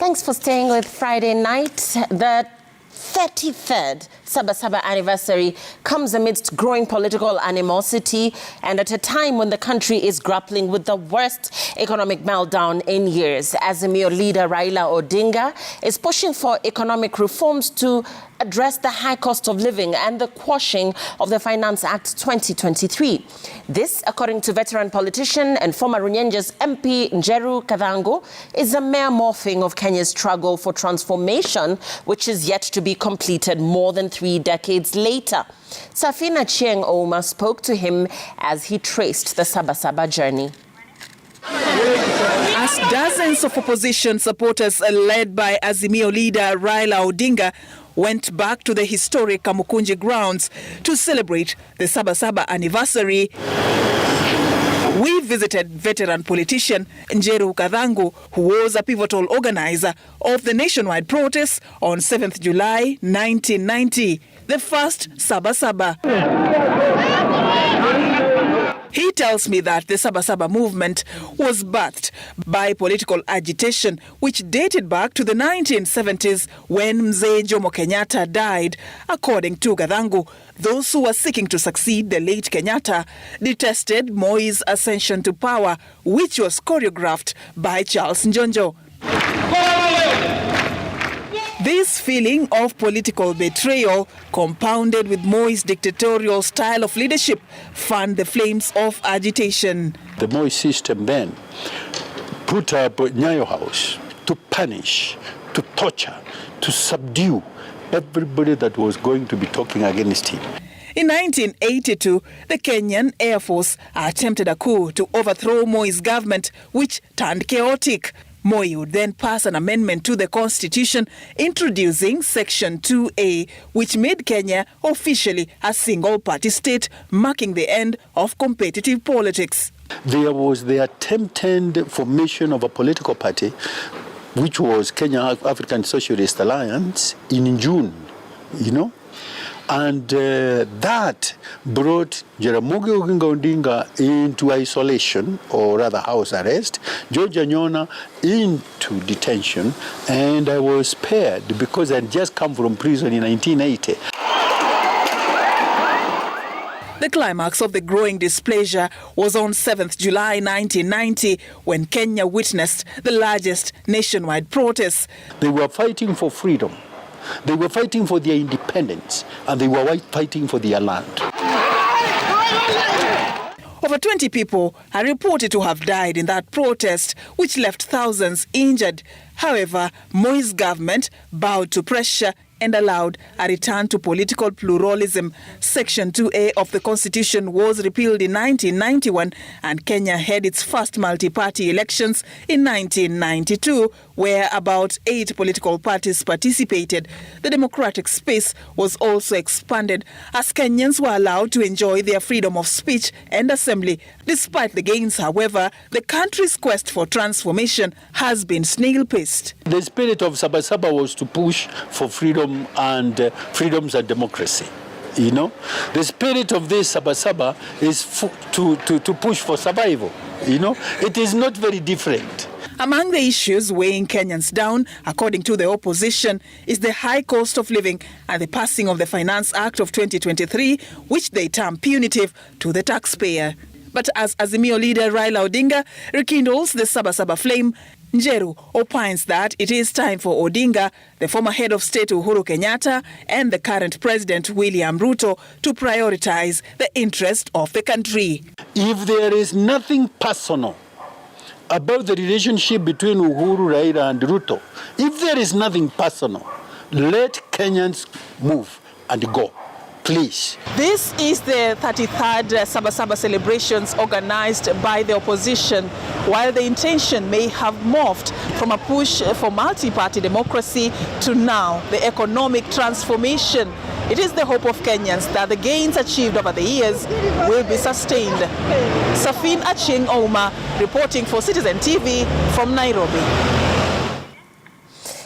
Thanks for staying with Friday Night. The 33rd Saba Saba anniversary comes amidst growing political animosity and at a time when the country is grappling with the worst economic meltdown in years. Azimio leader Raila Odinga is pushing for economic reforms to address the high cost of living and the quashing of the Finance Act 2023. This, according to veteran politician and former Runyenjes MP Njeru Kathangu, is a mere morphing of Kenya's struggle for transformation, which is yet to be completed more than 3 decades later. Safina Chieng Ouma spoke to him as he traced the Saba Saba journey. As dozens of opposition supporters led by Azimio leader Raila Odinga went back to the historic Kamukunji grounds to celebrate the Saba Saba anniversary, we visited veteran politician Njeru Kathangu, who was a pivotal organizer of the nationwide protest on 7th July 1990, the first Saba Saba. He tells me that the Saba Saba movement was birthed by political agitation which dated back to the 1970s when Mzee Jomo Kenyatta died. According to Kathangu, those who were seeking to succeed the late Kenyatta detested Moi's ascension to power, which was choreographed by Charles Njonjo. This feeling of political betrayal, compounded with Moi's dictatorial style of leadership, fanned the flames of agitation. The Moi system then put up Nyayo House to punish, to torture, to subdue everybody that was going to be talking against him. In 1982, the Kenyan Air Force attempted a coup to overthrow Moi's government, which turned chaotic. Moi would then pass an amendment to the Constitution introducing Section 2A, which made Kenya officially a single-party state, marking the end of competitive politics. There was the attempted formation of a political party, which was Kenya African Socialist Alliance, in June, And that brought Jaramogi Oginga Odinga into isolation, or rather house arrest, George Anyona into detention, and I was spared because I had just come from prison in 1980. The climax of the growing displeasure was on 7th July 1990 when Kenya witnessed the largest nationwide protests. They were fighting for freedom. They were fighting for their independence, and they were fighting for their land. Over 20 people are reported to have died in that protest, which left thousands injured. However, Moi's government bowed to pressure and allowed a return to political pluralism. Section 2A of the Constitution was repealed in 1991, and Kenya had its first multi-party elections in 1992, where about 8 political parties participated. The democratic space was also expanded as Kenyans were allowed to enjoy their freedom of speech and assembly. Despite the gains, however, the country's quest for transformation has been snail-paced. The spirit of Saba Saba was to push for freedom and freedoms and democracy. The spirit of this Saba Saba is to push for survival. It is not very different. Among the issues weighing Kenyans down, according to the opposition, is the high cost of living and the passing of the Finance Act of 2023, which they term punitive to the taxpayer. But as Azimio leader Raila Odinga rekindles the Saba Saba flame, Njeru opines that it is time for Odinga, the former head of state Uhuru Kenyatta, and the current president William Ruto to prioritize the interest of the country. If there is nothing personal about the relationship between Uhuru, Raila and Ruto, if there is nothing personal, let Kenyans move and go. Please. This is the 33rd Saba Saba celebrations organized by the opposition, while the intention may have morphed from a push for multi-party democracy to now the economic transformation. It is the hope of Kenyans that the gains achieved over the years will be sustained. Safina Chieng Ouma reporting for Citizen TV from Nairobi.